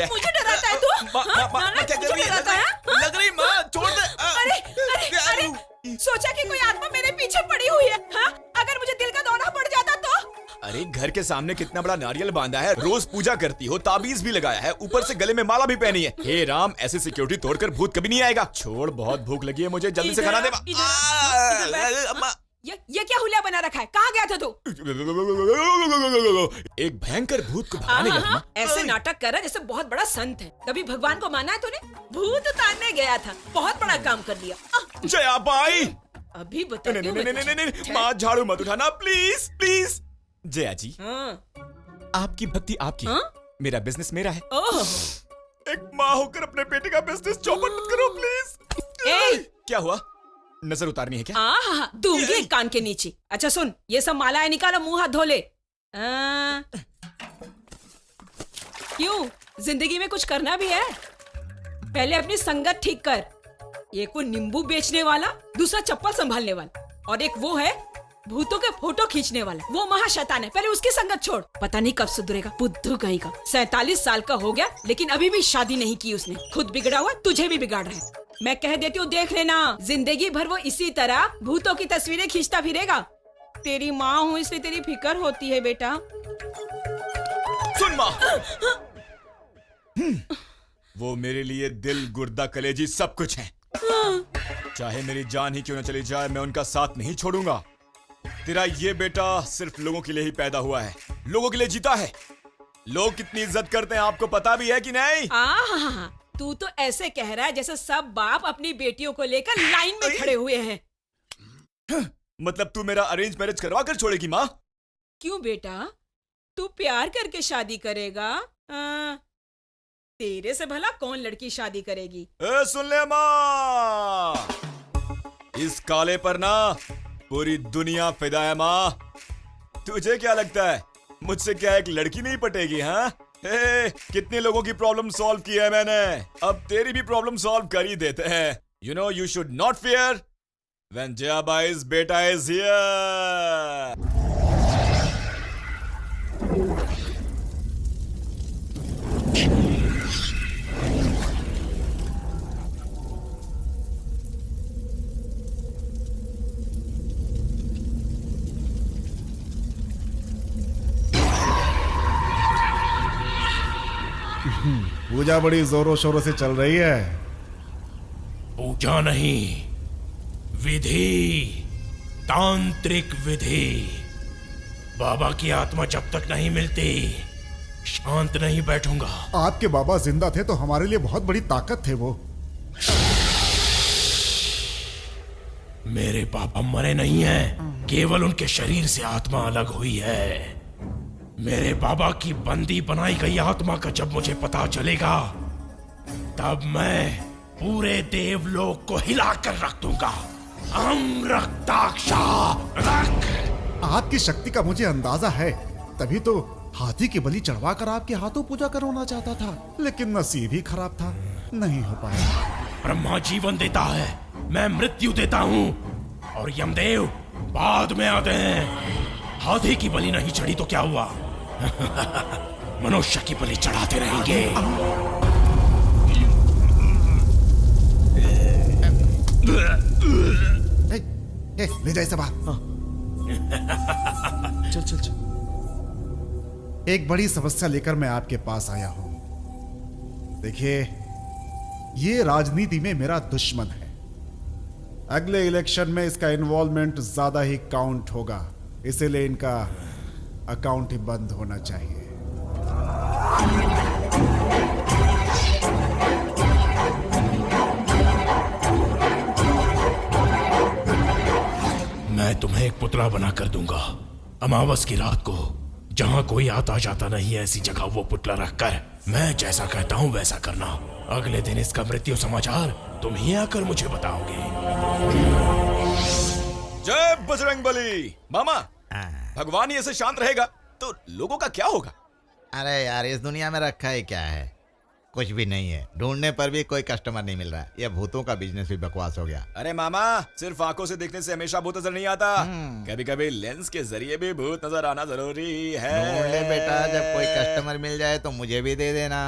मुझे डराता है तू? क्या कर रही है? लग रही माँ, छोड़ दे। अरे अरे सोचा कि कोई आत्मा मेरे पीछे पड़ी हुई है। हाँ? अगर मुझे दिल का दौरा पड़ जाता तो? अरे घर के सामने कितना बड़ा नारियल बांधा है, रोज पूजा करती हो, ताबीज भी लगाया है, ऊपर से गले में माला भी पहनी है। हे राम, ऐसी सिक्योरिटी तोड़कर भूत कभी नहीं आएगा। छोड़, बहुत भूख लगी है मुझे, जल्दी से खाना दे। ये क्या हुलिया बना रखा है? कहाँ गया था तू? एक भयंकर भूत को भगाने गया था। ऐसे नाटक कर रहा जैसे बहुत बड़ा संत है। कभी भगवान को माना है तूने? भूत उतारने गया था, बहुत बड़ा काम कर लिया। जया बाई, अभी बता। नहीं, माँ झाड़ू मत उठाना प्लीज प्लीज। जया जी, आपकी भक्ति आपकी, मेरा बिजनेस मेरा है। एक माँ होकर अपने बेटे का बिजनेस चौपट मत करो प्लीज। क्या हुआ? नजर उतारनी है क्या? दूंगी एक कान के नीचे। अच्छा सुन, ये सब मालाएं निकालो, मुंह हाथ धो ले। क्यों, जिंदगी में कुछ करना भी है? पहले अपनी संगत ठीक कर। एक वो नींबू बेचने वाला, दूसरा चप्पल संभालने वाला, और एक वो है भूतों के फोटो खींचने वाला। वो महाशैतान है, पहले उसकी संगत छोड़। पता नहीं कब सुधरेगा, बुद्धू कहीं का। 47 साल का हो गया लेकिन अभी भी शादी नहीं की उसने। खुद बिगड़ा हुआ, तुझे भी बिगाड़ रहा है। मैं कह देती हूँ, देख लेना, जिंदगी भर वो इसी तरह भूतों की तस्वीरें खींचता फिरेगा। तेरी माँ हूँ इसलिए तेरी फिक्र होती है बेटा। सुन माँ, वो मेरे लिए दिल, गुर्दा, कलेजी सब कुछ है। चाहे मेरी जान ही क्यों न चली जाए, मैं उनका साथ नहीं छोड़ूंगा। तेरा ये बेटा सिर्फ लोगों के लिए ही पैदा हुआ है, लोगों के लिए जीता है। लोग कितनी इज्जत करते हैं आपको पता भी है कि नहीं? तू तो ऐसे कह रहा है जैसे सब बाप अपनी बेटियों को लेकर लाइन में खड़े हुए हैं। मतलब तू मेरा अरेंज मैरिज करवा कर छोड़ेगी माँ? क्यों बेटा, तू प्यार करके शादी करेगा? तेरे से भला कौन लड़की शादी करेगी? सुन ले माँ, इस काले पर ना पूरी दुनिया फिदा है माँ। तुझे क्या लगता है मुझसे क्या एक लड़की नहीं पटेगी? हाँ, कितने लोगों की प्रॉब्लम सॉल्व की है मैंने, अब तेरी भी प्रॉब्लम सॉल्व कर ही देते हैं। You know, you should not fear when Jaya बाई's बेटा इज हियर। पूजा बड़ी जोरों शोरों से चल रही है। पूजा नहीं, विधि, तांत्रिक विधि। बाबा की आत्मा जब तक नहीं मिलती शांत नहीं बैठूंगा। आपके बाबा जिंदा थे तो हमारे लिए बहुत बड़ी ताकत थे वो। मेरे पापा मरे नहीं हैं, केवल उनके शरीर से आत्मा अलग हुई है। मेरे बाबा की बंदी बनाई गई आत्मा का जब मुझे पता चलेगा, तब मैं पूरे देवलोक को हिलाकर रख दूंगा। आपकी शक्ति का मुझे अंदाजा है, तभी तो हाथी की बलि चढ़वा कर आपके हाथों पूजा करवाना चाहता था, लेकिन नसीब ही खराब था, नहीं हो पाया। ब्रह्मा जीवन देता है, मैं मृत्यु देता हूँ, और यमदेव बाद में आते हैं। हाथी की बलि नहीं चढ़ी तो क्या हुआ? मनुष्य की बलि चढ़ाते रहेंगे। ले जाए सब। चल चल चल। एक बड़ी समस्या लेकर मैं आपके पास आया हूं। देखिए, ये राजनीति में मेरा दुश्मन है। अगले इलेक्शन में इसका इन्वॉल्वमेंट ज्यादा ही काउंट होगा, इसीलिए इनका अकाउंट ही बंद होना चाहिए। मैं तुम्हें एक पुतला बना कर दूंगा। अमावस की रात को जहां कोई आता जाता नहीं है, ऐसी जगह वो पुतला रखकर मैं जैसा कहता हूं वैसा करना। अगले दिन इसका मृत्यु समाचार तुम ही आकर मुझे बताओगे। जय बजरंगबली। मामा, भगवान ही ऐसे शांत रहेगा तो लोगों का क्या होगा? अरे यार, इस दुनिया में रखा ही क्या है? कुछ भी नहीं है, ढूंढने पर भी कोई कस्टमर नहीं मिल रहा है। ये भूतों का बिजनेस भी बकवास हो गया। अरे मामा, सिर्फ आंखों से देखने से हमेशा भूत नजर नहीं आता, कभी कभी लेंस के जरिए भी भूत नजर आना जरूरी है। ढूंढ ले बेटा, जब कोई कस्टमर मिल जाए तो मुझे भी दे देना।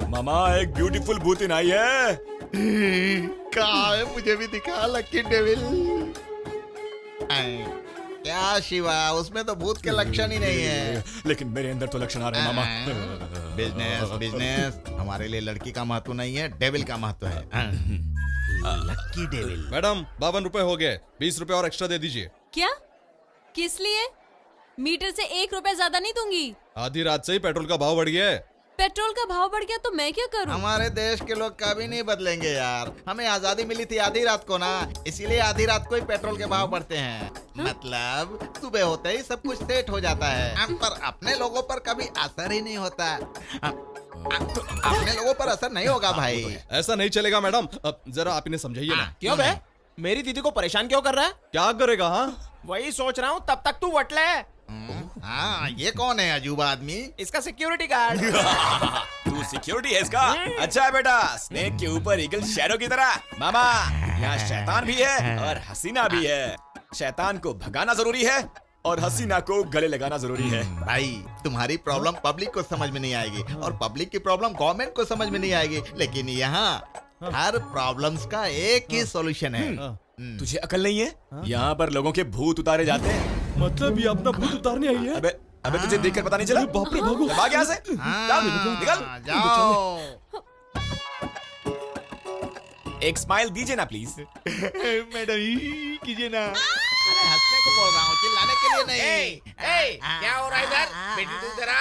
मामा, एक ब्यूटीफुल भूतिन आई है। कहाँ है? मुझे भी दिखा लकी डेविल। क्या शिवा, उसमें तो भूत के लक्षण ही नहीं है। लेकिन मेरे अंदर तो लक्षण आ रहे हैं मामा। बिजनेस बिजनेस, हमारे लिए लड़की का महत्व नहीं है, डेविल का महत्व है। Lucky devil. मैडम 52 रुपए हो गए, 20 रुपए और एक्स्ट्रा दे दीजिए। क्या? किस लिए? मीटर से 1 रुपए ज्यादा नहीं दूंगी। आधी रात से ही पेट्रोल का भाव बढ़ गया है। पेट्रोल का भाव बढ़ गया तो मैं क्या करूं? हमारे देश के लोग कभी नहीं बदलेंगे यार। हमें आजादी मिली थी आधी रात को ना, इसीलिए आधी रात को ही पेट्रोल के भाव बढ़ते हैं। मतलब सुबह होते ही सब कुछ सेट हो जाता है, पर अपने लोगों पर कभी असर ही नहीं होता। अपने लोगों पर असर नहीं होगा भाई। ऐसा नहीं चलेगा मैडम, अब जरा आप इन्हें समझाइए ना। क्यों बे? मेरी दीदी को परेशान क्यों कर रहा है? क्या करेगा? हाँ, वही सोच रहा हूँ, तब तक तू वटले है। हाँ, ये कौन है अजूबा आदमी? इसका सिक्योरिटी गार्ड। तू सिक्योरिटी है इसका? अच्छा है बेटा, स्नेक के ऊपर ईगल शैडो की तरह। मामा, यहाँ शैतान भी है और हसीना भी है। शैतान को भगाना जरूरी है और हसीना को गले लगाना जरूरी है। भाई, तुम्हारी प्रॉब्लम पब्लिक को समझ में नहीं आएगी और पब्लिक की प्रॉब्लम गवर्नमेंट को समझ में नहीं आएगी, लेकिन यहाँ हर प्रॉब्लम्स का एक ही सॉल्यूशन है। तुझे अकल नहीं है? यहाँ पर लोगों के भूत उतारे जाते हैं। मतलब ये अपना भूत उतारने आई है? अबे अबे, तुझे देखकर पता नहीं चला? बाप रे, भागो। भाग यहाँ से। निकल। जाओ। एक स्माइल दीजिए ना प्लीज। मैडम कीजिए ना। अरे हंसने को बोल रहा हूँ, चिल्लाने के लिए नहीं। क्या हो रहा है इधर? बेटी तू जरा।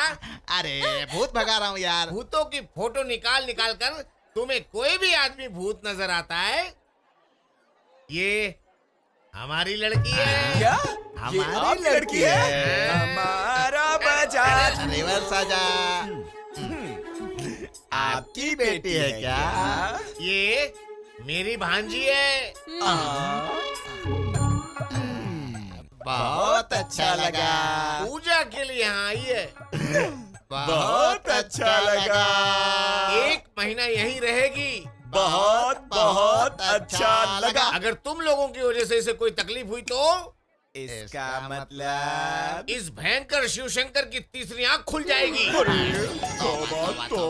अरे भूत भगा रहा हूँ यार। भूतों की फोटो निकाल निकाल कर तुम्हें कोई भी आदमी भूत नजर आता है? ये हमारी लड़की है। क्या? ये हमारी आपकी लड़की है? हमारा बजाज रिवर्स आजा। आपकी बेटी है क्या? ये मेरी भांजी है। बहुत अच्छा लगा। पूजा के लिए यहाँ आई है। बहुत अच्छा लगा। 1 महीना यहीं रहेगी। बहुत बहुत अच्छा लगा। अगर तुम लोगों की वजह से इसे कोई तकलीफ हुई तो इसका मतलब इस भयंकर शिव शंकर की तीसरी आंख खुल जाएगी।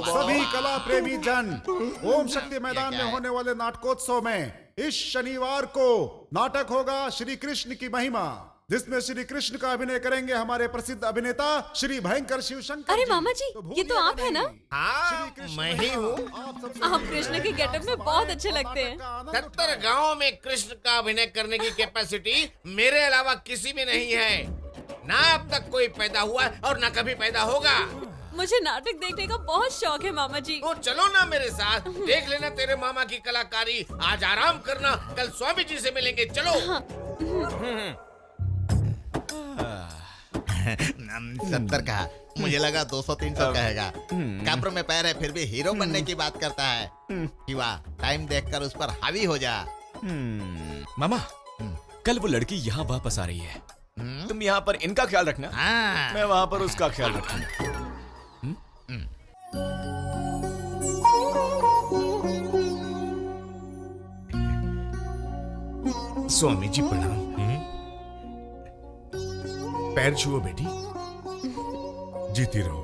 सभी कला प्रेमी जन, ओम शक्ति मैदान में होने वाले नाटकोत्सव में इस शनिवार को नाटक होगा श्री कृष्ण की महिमा, जिसमें श्री कृष्ण का अभिनय करेंगे हमारे प्रसिद्ध अभिनेता श्री भयंकर शिव शंकर। अरे मामा जी, ये तो आप है ना? हाँ, मैं ही हूँ। आप कृष्ण के गेटअप में बहुत अच्छे लगते हैं। 70 गाँव में कृष्ण का अभिनय करने की कैपेसिटी मेरे अलावा किसी में नहीं है। ना अब तक कोई पैदा हुआ और ना कभी पैदा होगा। मुझे नाटक देखने का बहुत शौक है मामा जी। तो चलो ना मेरे साथ, देख लेना तेरे मामा की कलाकारी। आज आराम करना, कल स्वामी जी से मिलेंगे। चलो। 70 कहा, मुझे लगा 200-300 कहेगा। कब्र में पैर है फिर भी हीरो बनने की बात करता है। शिवा, टाइम देखकर उस पर हावी हो जा। मामा, कल वो लड़की यहाँ वापस आ रही है। तुम यहाँ पर इनका ख्याल रखना, हाँ। मैं वहाँ पर उसका ख्याल रखूंगा। स्वामी जी प्रणाम। पैर छुओ बेटी। जीती रहो।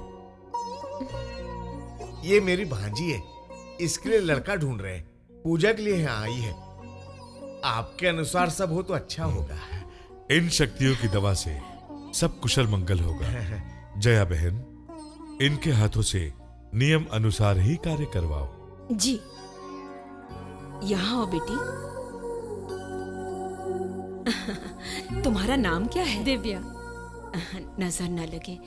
ये मेरी भांजी है, इसके लिए लड़का ढूंढ रहे हैं। पूजा के लिए यहाँ आई है। आपके अनुसार सब हो तो अच्छा होगा। इन शक्तियों की दवा से सब कुशल मंगल होगा। जया बहन, इनके हाथों से नियम अनुसार ही कार्य करवाओ। जी, यहाँ आओ बेटी। तुम्हारा नाम क्या है? दिव्या। नजर न लगे,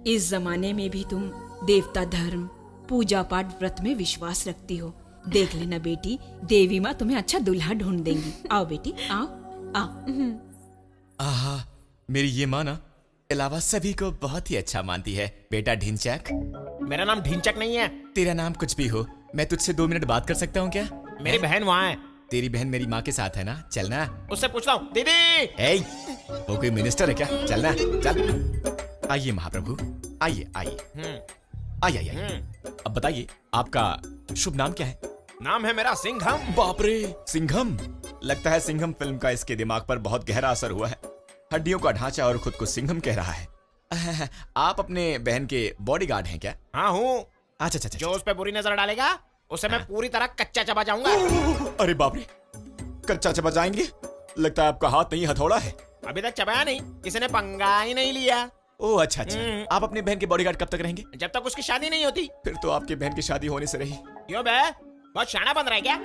इस जमाने में भी तुम देवता धर्म, पूजा पाठ, व्रत में विश्वास रखती हो। देख लेना बेटी, देवी माँ तुम्हें अच्छा दूल्हा ढूंढ देंगी। आओ बेटी, आओ आओ। आहा, मेरी ये माँ ना अलावा सभी को बहुत ही अच्छा मानती है। बेटा ढिंचैक, मेरा नाम ढिंचक नहीं है। तेरा नाम कुछ भी हो, मैं तुझसे 2 मिनट बात कर सकता हूँ क्या? मेरी बहन वहाँ है, तेरी बहन मेरी माँ के साथ है ना, चलना। उससे पूछता हूँ। दीदी, ए, वो कोई मिनिस्टर है क्या? चलना, चल। आइए महाप्रभु, आइए आइए आइए आइए। अब बताइए आपका शुभ नाम क्या है? नाम है मेरा सिंघम। बाप रे, सिंघम। लगता है सिंघम फिल्म का इसके दिमाग पर बहुत गहरा असर हुआ है। हड्डियों का ढांचा और खुद को सिंघम कह रहा है। आप अपने बहन के बॉडीगार्ड हैं क्या? हाँ हूँ। अच्छा अच्छा जो अच्छा। उस पे बुरी नजर डालेगा उसे मैं पूरी तरह कच्चा चबा जाऊंगा। अरे बाप रे, कच्चा चबा जाएंगे? लगता है आपका हाथ नहीं हथौड़ा है। अभी तक चबाया नहीं, किसी ने पंगा ही नहीं लिया। ओह अच्छा अच्छा। आप अपनी बहन के बॉडीगार्ड कब तक रहेंगे? जब तक उसकी शादी नहीं होती। फिर तो आपकी बहन की शादी होने से रही। क्यों बे, बहुत शाना बन रहा है क्या?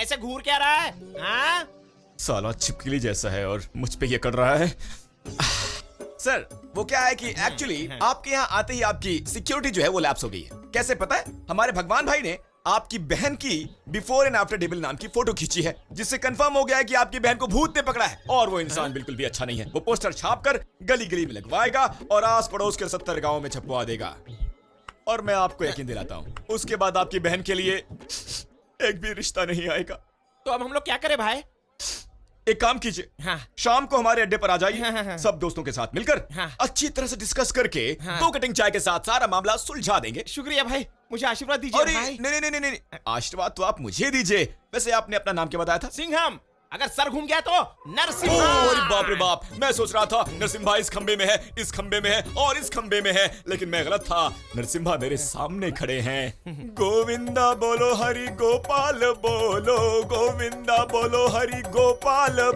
ऐसे घूर क्या रहा है? हाँ? साला छिपकली जैसा है और मुझ पे ये कर रहा है। सर, वो क्या है कि एक्चुअली आपके यहाँ आते ही आपकी सिक्योरिटी जो है वो लैप्स हो गई है। कैसे पता है? हमारे भगवान भाई ने आपकी बहन की बिफोर एंड आफ्टर डेविल नाम की फोटो खींची है, जिससे कंफर्म हो गया है कि आपकी बहन को भूत ने पकड़ा है और वो इंसान बिल्कुल भी अच्छा नहीं है। वो पोस्टर छापकर गली गली में लगवाएगा और आस पड़ोस के 70 गांवों में छपवा देगा। और मैं आपको यकीन दिलाता हूँ, उसके बाद आपकी बहन के लिए एक भी रिश्ता नहीं आएगा। तो अब हम लोग क्या करें भाई? एक काम कीजिए, हाँ। शाम को हमारे अड्डे पर आ जाइए। हाँ। सब दोस्तों के साथ मिलकर हाँ। अच्छी तरह से डिस्कस करके 2 कटिंग चाय के साथ सारा मामला सुलझा देंगे। शुक्रिया भाई, मुझे आशीर्वाद दीजिए अरे भाई। नहीं नहीं नहीं नहीं, आशीर्वाद तो आप मुझे दीजिए। वैसे आपने अपना नाम क्या बताया था? सिंघम। अगर सर घूम गया तो नरसिम्हा। ओह, अरे बाप रे बाप, मैं सोच रहा था नरसिम्हा इस खंबे में है, इस खंबे में है और इस खंबे में है, लेकिन मैं गलत था। नरसिम्हा मेरे सामने खड़े हैं। गोविंदा बोलो हरि गोपाल बोलो, गोविंदा बोलो हरि गोपाल